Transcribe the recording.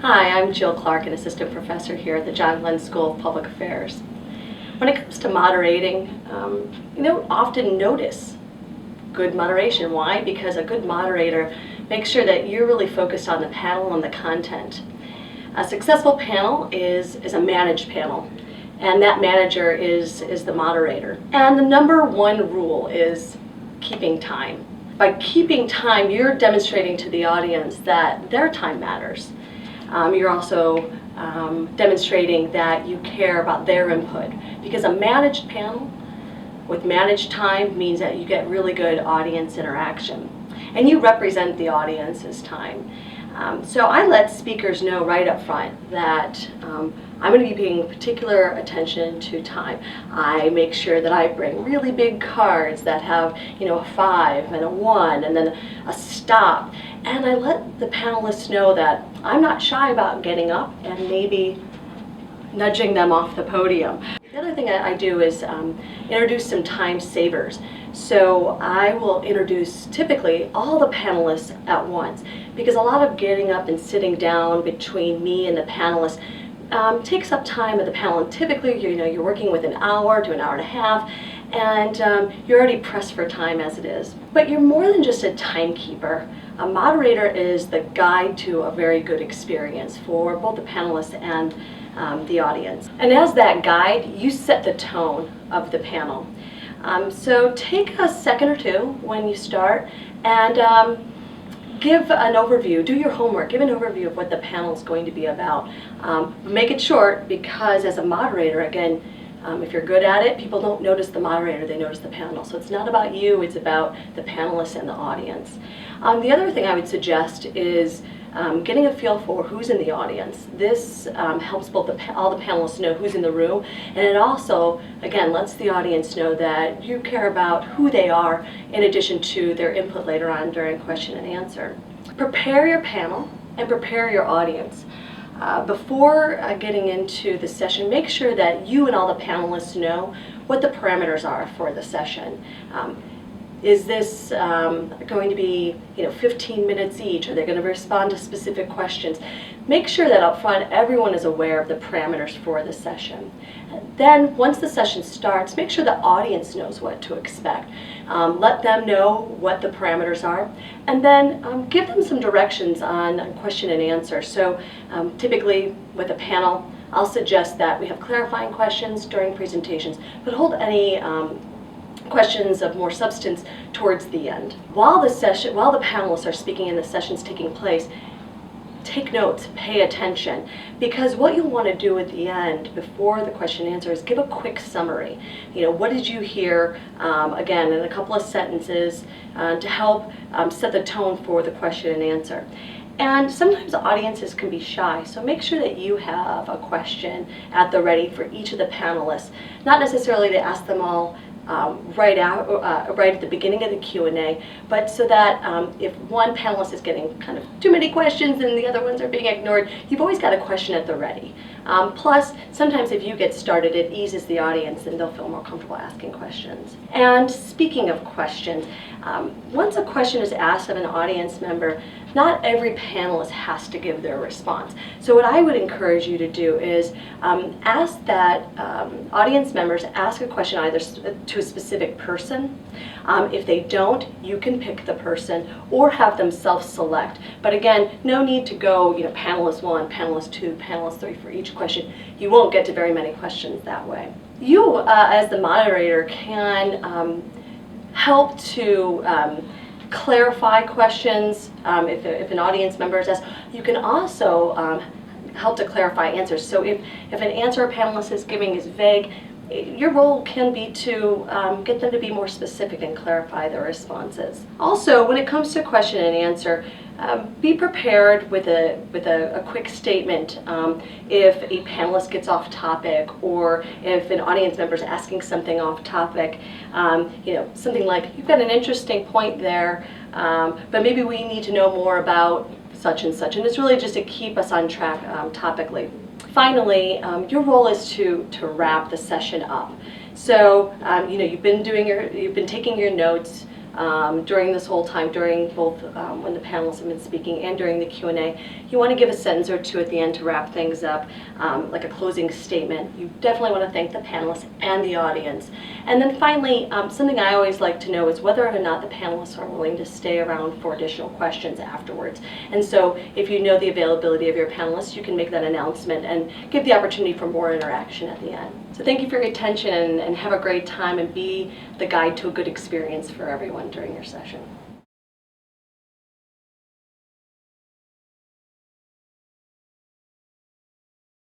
Hi, I'm Jill Clark, an assistant professor here at the John Glenn School of Public Affairs. When it comes to moderating, you don't often notice good moderation. Why? Because a good moderator makes sure that you're really focused on the panel and the content. A successful panel is a managed panel, and that manager is the moderator. And the number one rule is keeping time. By keeping time, you're demonstrating to the audience that their time matters. You're also demonstrating that you care about their input, because a managed panel with managed time means that you get really good audience interaction, and you represent the audience's time. So I let speakers know right up front that I'm going to be paying particular attention to time. I make sure that I bring really big cards that have, a 5 and a 1 and then a stop. And I let the panelists know that I'm not shy about getting up and maybe nudging them off the podium. The other thing I do is introduce some time savers. So I will introduce typically all the panelists at once, because a lot of getting up and sitting down between me and the panelists takes up time of the panel. And typically, you're working with an hour to an hour and a half, and you're already pressed for time as it is. But you're more than just a timekeeper. A moderator is the guide to a very good experience for both the panelists and the audience. And as that guide, you set the tone of the panel. So take a second or two when you start and give an overview, do your homework, give an overview of what the panel is going to be about. Make it short, because as a moderator, again, if you're good at it, people don't notice the moderator, they notice the panel. So it's not about you, it's about the panelists and the audience. The other thing I would suggest is getting a feel for who's in the audience. This helps both all the panelists know who's in the room, and it also, again, lets the audience know that you care about who they are in addition to their input later on during question and answer. Prepare your panel and prepare your audience. Before getting into the session, make sure that you and all the panelists know what the parameters are for the session. Is this going to be 15 minutes each? Are they going to respond to specific questions? Make sure that up front everyone is aware of the parameters for the session. Then once the session starts, make sure the audience knows what to expect. Let them know what the parameters are, and then give them some directions on question and answer. So typically with a panel, I'll suggest that we have clarifying questions during presentations, but hold any questions of more substance towards the end. While the panelists are speaking and the session's taking place, take notes, pay attention, because what you'll want to do at the end, before the question and answer, is give a quick summary. What did you hear, again, in a couple of sentences, to help set the tone for the question and answer. And sometimes audiences can be shy, so make sure that you have a question at the ready for each of the panelists. Not necessarily to ask them all right at the beginning of the Q&A, but so that if one panelist is getting kind of too many questions and the other ones are being ignored, you've always got a question at the ready. Plus, sometimes if you get started, it eases the audience and they'll feel more comfortable asking questions. And speaking of questions, once a question is asked of an audience member, not every panelist has to give their response. So what I would encourage you to do is ask that audience members ask a question either to a specific person. If they don't, you can pick the person or have them self-select. But again, no need to go panelist 1, panelist 2, panelist 3 for each question. You won't get to very many questions that way. You, as the moderator, can help to clarify questions if an audience member is asked. You can also help to clarify answers. So if an answer a panelist is giving is vague, your role can be to get them to be more specific and clarify their responses. Also, when it comes to question and answer, be prepared with a quick statement if a panelist gets off topic, or if an audience member is asking something off topic. Something like, you've got an interesting point there, but maybe we need to know more about such and such. And it's really just to keep us on track topically. Finally, your role is to wrap the session up. So you've been taking your notes. during this whole time, during both when the panelists have been speaking and during the Q&A, you want to give a sentence or two at the end to wrap things up, like a closing statement. You definitely want to thank the panelists and the audience. And then finally, something I always like to know is whether or not the panelists are willing to stay around for additional questions afterwards. And so if you know the availability of your panelists, you can make that announcement and give the opportunity for more interaction at the end. So thank you for your attention, and have a great time, and be the guide to a good experience for everyone during your session.